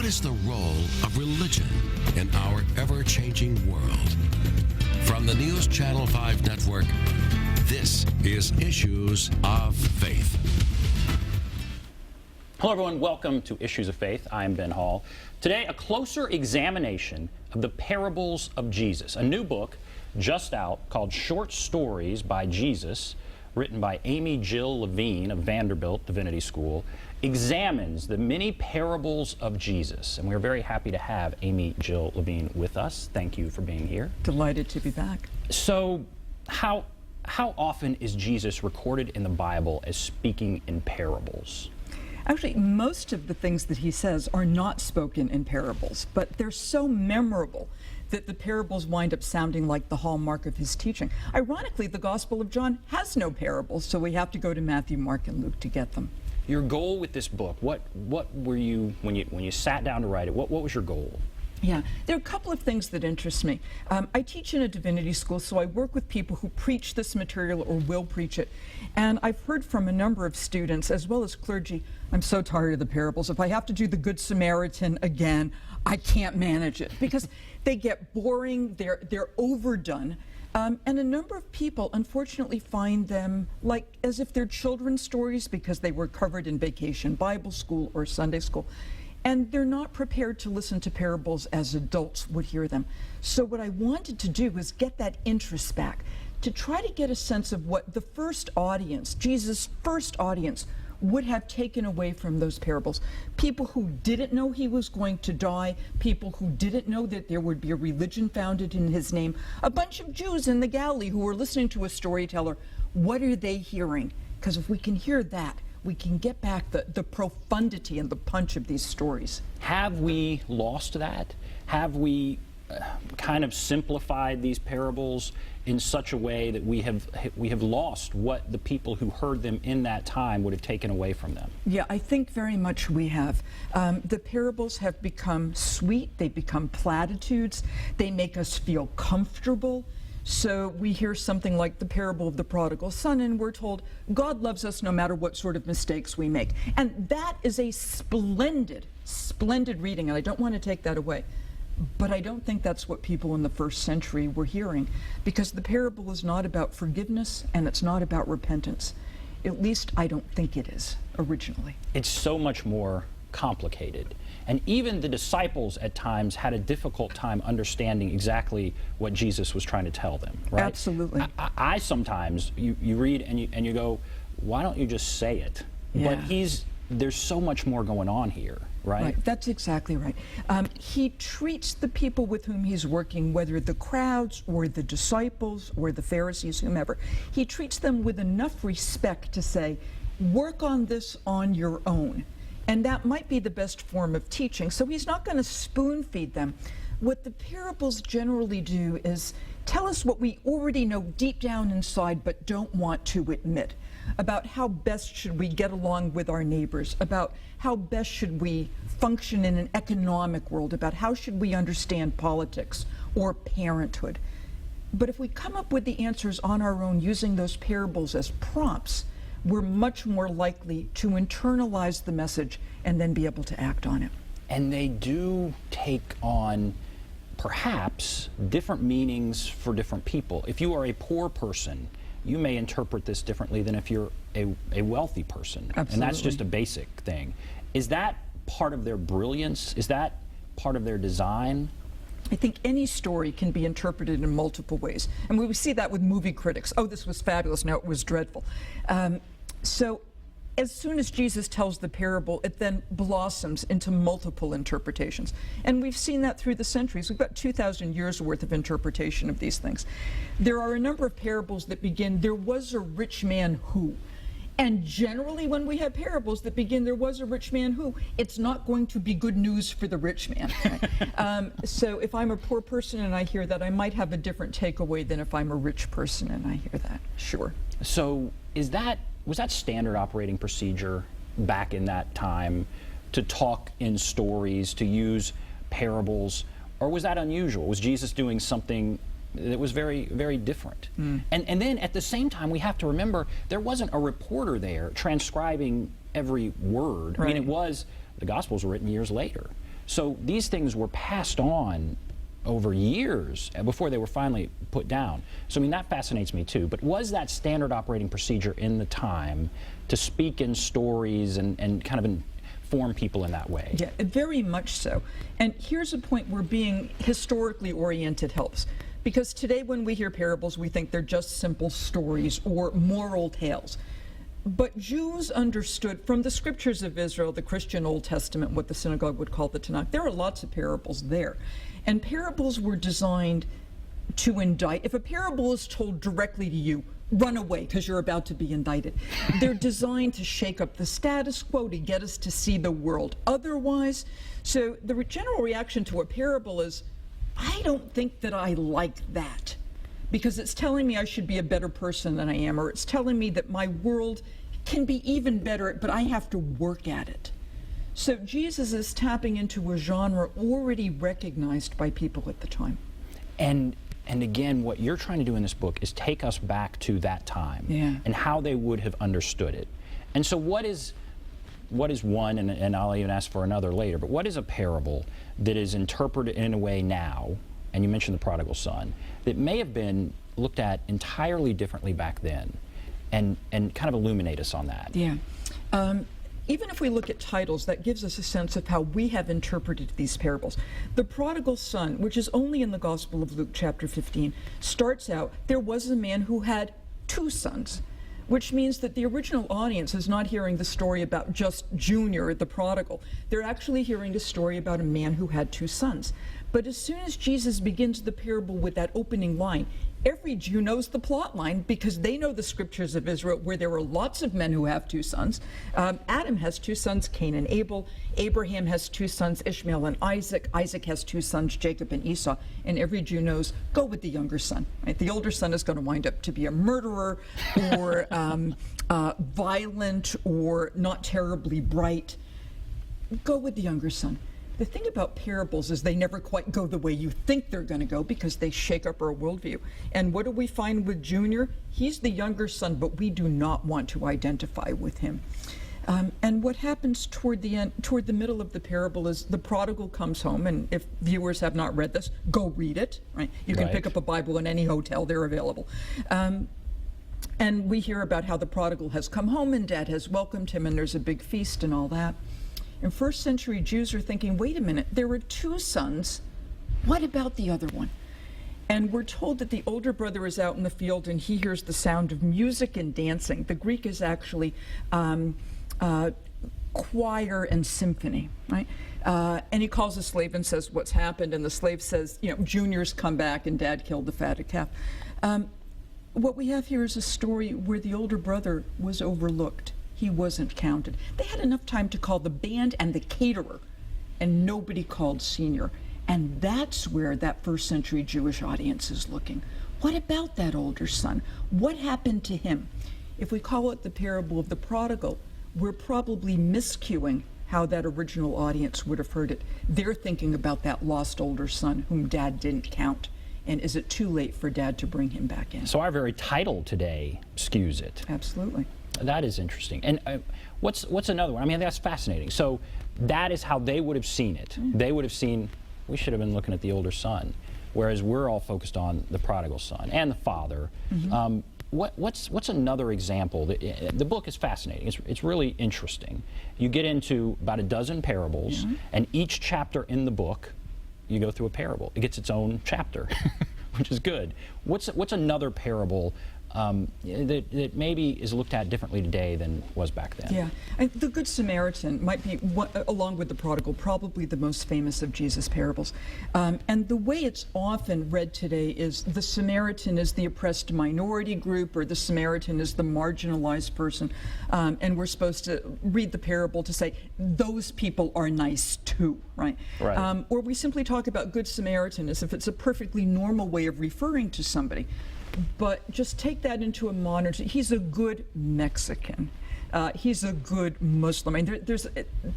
What is the role of religion in our ever-changing world? From the News Channel 5 Network, this is Issues of Faith. Hello everyone, welcome to Issues of Faith. I'm Ben Hall. Today, a closer examination of the parables of Jesus, a new book just out called Short Stories by Jesus, written by Amy Jill Levine of Vanderbilt Divinity School, examines the many parables of Jesus. And we're very happy to have Amy Jill Levine with us. Thank you for being here. Delighted to be back. So, how often is Jesus recorded in the Bible as speaking in parables? Actually, most of the things that he says are not spoken in parables, but they're so memorable that the parables wind up sounding like the hallmark of his teaching. Ironically, the Gospel of John has no parables, so we have to go to Matthew, Mark, and Luke to get them. Your goal with this book, what were you, when you sat down to write it, what was your goal? Yeah, there are a couple of things that interest me. I teach in a divinity school, so I work with people who preach this material or will preach it. And I've heard from a number of students, as well as clergy, I'm so tired of the parables. If I have to do the Good Samaritan again, I can't manage it. Because they get boring, they're overdone. And a number of people, unfortunately, find them like as if they're children's stories because they were covered in Vacation Bible School or Sunday school. And they're not prepared to listen to parables as adults would hear them. So what I wanted to do was get that interest back, to try to get a sense of what the first audience, Jesus' first audience, would have taken away from those parables. People who didn't know he was going to die, people who didn't know that there would be a religion founded in his name, a bunch of Jews in the Galilee who were listening to a storyteller. What are they hearing? Because if we can hear that, we can get back the profundity and the punch of these stories. Have we lost that? Have we kind of simplified these parables in such a way that we have lost what the people who heard them in that time would have taken away from them? Yeah, I think very much we have. The parables have become sweet, they become platitudes, they make us feel comfortable. So we hear something like the parable of the Prodigal Son, and we're told God loves us no matter what sort of mistakes we make. And that is a splendid, splendid reading, and I don't want to take that away. But I don't think that's what people in the first century were hearing, because the parable is not about forgiveness and it's not about repentance. At least I don't think it is originally. It's so much more complicated. And even the disciples at times had a difficult time understanding exactly what Jesus was trying to tell them, right? Absolutely. I sometimes, you read and you go, why don't you just say it? Yeah. But there's so much more going on here, right? Right, that's exactly right. He treats the people with whom he's working, whether the crowds or the disciples or the Pharisees, whomever, he treats them with enough respect to say, work on this on your own. And that might be the best form of teaching. So he's not going to spoon feed them. What the parables generally do is tell us what we already know deep down inside but don't want to admit, about how best should we get along with our neighbors, about how best should we function in an economic world, about how should we understand politics or parenthood. But if we come up with the answers on our own using those parables as prompts, we're much more likely to internalize the message and then be able to act on it. And they do take on perhaps different meanings for different people. If you are a poor person, you may interpret this differently than if you're a wealthy person. Absolutely. And that's just a basic thing. Is that part of their brilliance? Is that part of their design? I think any story can be interpreted in multiple ways. And we see that with movie critics. Oh, this was fabulous. No, it was dreadful. So as soon as Jesus tells the parable, it then blossoms into multiple interpretations. And we've seen that through the centuries. We've got 2,000 years worth of interpretation of these things. There are a number of parables that begin, there was a rich man who. And generally when we have parables that begin, there was a rich man who, it's not going to be good news for the rich man. Right? So if I'm a poor person and I hear that, I might have a different takeaway than if I'm a rich person and I hear that. Sure. So was that standard operating procedure back in that time, to talk in stories, to use parables, or was that unusual? Was Jesus doing something that was very, very different? And then at the same time, we have to remember there wasn't a reporter there transcribing every word. Right. I mean, the Gospels were written years later. So these things were passed on over years before they were finally put down. So I mean, that fascinates me too. But was that standard operating procedure in the time to speak in stories and kind of inform people in that way? Yeah, very much so. And here's a point where being historically oriented helps. Because today when we hear parables, we think they're just simple stories or moral tales. But Jews understood from the scriptures of Israel, the Christian Old Testament, what the synagogue would call the Tanakh, there are lots of parables there. And parables were designed to indict. If a parable is told directly to you, run away because you're about to be indicted. They're designed to shake up the status quo, to get us to see the world otherwise. So the general reaction to a parable is, I don't think that I like that, because it's telling me I should be a better person than I am, or it's telling me that my world can be even better, but I have to work at it. So Jesus is tapping into a genre already recognized by people at the time. And again, what you're trying to do in this book is take us back to that time and how they would have understood it. And so what is one, and I'll even ask for another later, but what is a parable that is interpreted in a way now, and you mentioned the Prodigal Son, that may have been looked at entirely differently back then, and kind of illuminate us on that? Yeah. Even if we look at titles, that gives us a sense of how we have interpreted these parables. The Prodigal Son, which is only in the Gospel of Luke chapter 15, starts out, there was a man who had 2 sons, which means that the original audience is not hearing the story about just Junior, the prodigal. They're actually hearing a story about a man who had 2 sons. But as soon as Jesus begins the parable with that opening line, every Jew knows the plot line because they know the scriptures of Israel, where there were lots of men who have 2 sons. Adam has 2 sons, Cain and Abel. Abraham has 2 sons, Ishmael and Isaac. Isaac has 2 sons, Jacob and Esau. And every Jew knows, go with the younger son. Right? The older son is going to wind up to be a murderer or violent or not terribly bright. Go with the younger son. The thing about parables is they never quite go the way you think they're going to go, because they shake up our worldview. And what do we find with Junior? He's the younger son, but we do not want to identify with him. And what happens toward the end, toward the middle of the parable, is the prodigal comes home. And if viewers have not read this, go read it. Right? You can pick up a Bible in any hotel; they're available. And we hear about how the prodigal has come home and Dad has welcomed him, and there's a big feast and all that. And first century Jews are thinking, wait a minute, there were 2 sons. What about the other one? And we're told that the older brother is out in the field and he hears the sound of music and dancing. The Greek is actually choir and symphony, right? And he calls the slave and says what's happened. And the slave says, Junior's come back and Dad killed the fatted calf. What we have here is a story where the older brother was overlooked. He wasn't counted. They had enough time to call the band and the caterer, and nobody called Senior. And that's where that first century Jewish audience is looking. What about that older son? What happened to him? If we call it the parable of the prodigal, we're probably miscuing how that original audience would have heard it. They're thinking about that lost older son whom Dad didn't count. And is it too late for Dad to bring him back in? So our very title today skews it. Absolutely. That is interesting. And what's another one? I mean, that's fascinating. So that is how they would have seen it. They would have seen, we should have been looking at the older son, whereas we're all focused on the prodigal son and the father. What's another example? The book is fascinating. It's really interesting. You get into about a dozen parables, and each chapter in the book, you go through a parable. It gets its own chapter, which is good. What's another parable that maybe is looked at differently today than was back then? Yeah, and the Good Samaritan might be, along with the prodigal, probably the most famous of Jesus' parables. And the way it's often read today is the Samaritan is the oppressed minority group, or the Samaritan is the marginalized person. And we're supposed to read the parable to say, those people are nice too, right? Or we simply talk about Good Samaritan as if it's a perfectly normal way of referring to somebody. But just take that into a modern, he's a good Mexican. He's a good Muslim. I mean,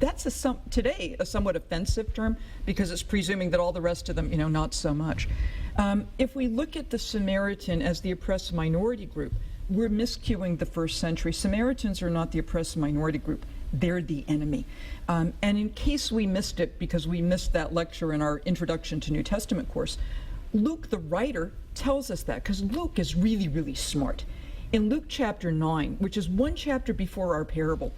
that's today a somewhat offensive term, because it's presuming that all the rest of them, not so much. If we look at the Samaritan as the oppressed minority group, we're miscuing the first century. Samaritans are not the oppressed minority group. They're the enemy. And in case we missed it, because we missed that lecture in our Introduction to New Testament course, Luke, the writer, tells us that, because Luke is really, really smart. In Luke chapter 9, which is one chapter before our parable,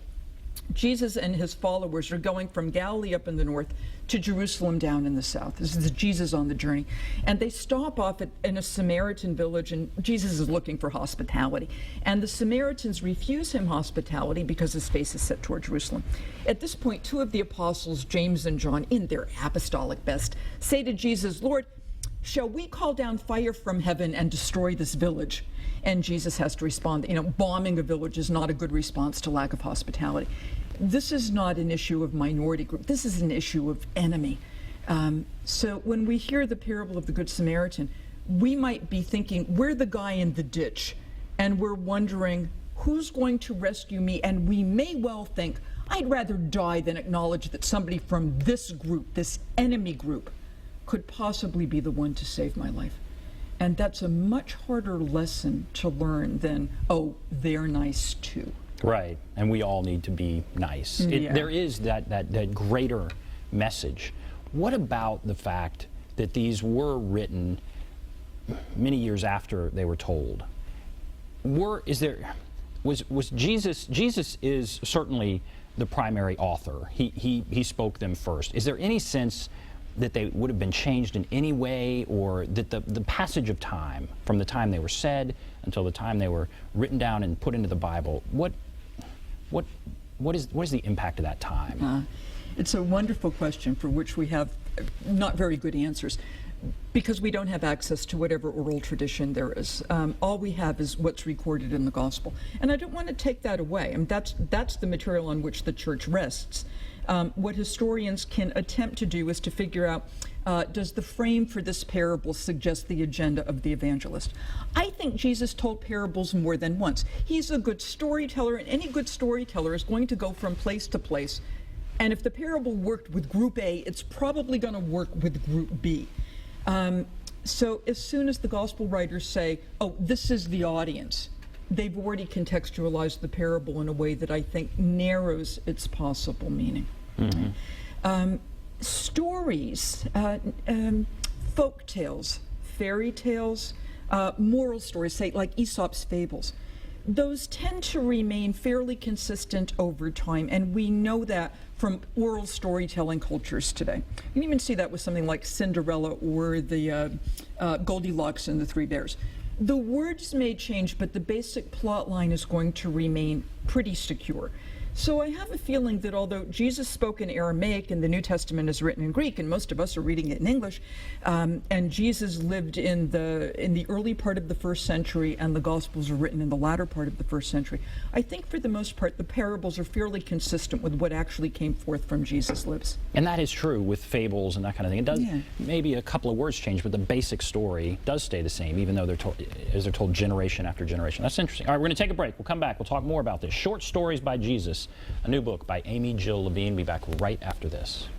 Jesus and his followers are going from Galilee up in the north to Jerusalem down in the south. This is Jesus on the journey. And they stop off in a Samaritan village, and Jesus is looking for hospitality. And the Samaritans refuse him hospitality because his face is set toward Jerusalem. At this point, two of the apostles, James and John, in their apostolic best, say to Jesus, "Lord, shall we call down fire from heaven and destroy this village?" And Jesus has to respond, bombing a village is not a good response to lack of hospitality. This is not an issue of minority group. This is an issue of enemy. So when we hear the parable of the Good Samaritan, we might be thinking, we're the guy in the ditch, and we're wondering, who's going to rescue me? And we may well think, I'd rather die than acknowledge that somebody from this group, this enemy group, could possibly be the one to save my life. And that's a much harder lesson to learn than, oh, they're nice too. Right, and we all need to be nice. There is that greater message. What about the fact that these were written many years after they were told? Was Jesus is certainly the primary author. He spoke them first. Is there any sense that they would have been changed in any way, or that the passage of time from the time they were said until the time they were written down and put into the Bible, what is the impact of that time? It's a wonderful question for which we have not very good answers, because we don't have access to whatever oral tradition there is. All we have is what's recorded in the gospel, and I don't want to take that away. I mean, that's the material on which the church rests. What historians can attempt to do is to figure out, does the frame for this parable suggest the agenda of the evangelist? I think Jesus told parables more than once. He's a good storyteller, and any good storyteller is going to go from place to place. And if the parable worked with group A, it's probably going to work with group B. So as soon as the gospel writers say, oh, this is the audience, they've already contextualized the parable in a way that I think narrows its possible meaning. Mm-hmm. Stories, folk tales, fairy tales, moral stories, say like Aesop's fables, those tend to remain fairly consistent over time, and we know that from oral storytelling cultures today. You can even see that with something like Cinderella or the Goldilocks and the Three Bears. The words may change, but the basic plot line is going to remain pretty secure. So I have a feeling that although Jesus spoke in Aramaic and the New Testament is written in Greek, and most of us are reading it in English, and Jesus lived in the early part of the first century, and the Gospels are written in the latter part of the first century, I think for the most part the parables are fairly consistent with what actually came forth from Jesus' lips. And that is true with fables and that kind of thing. It does, maybe a couple of words change, but the basic story does stay the same, even though they're told generation after generation. That's interesting. All right, we're going to take a break. We'll come back. We'll talk more about this. Short Stories by Jesus, a new book by Amy Jill Levine. Be back right after this.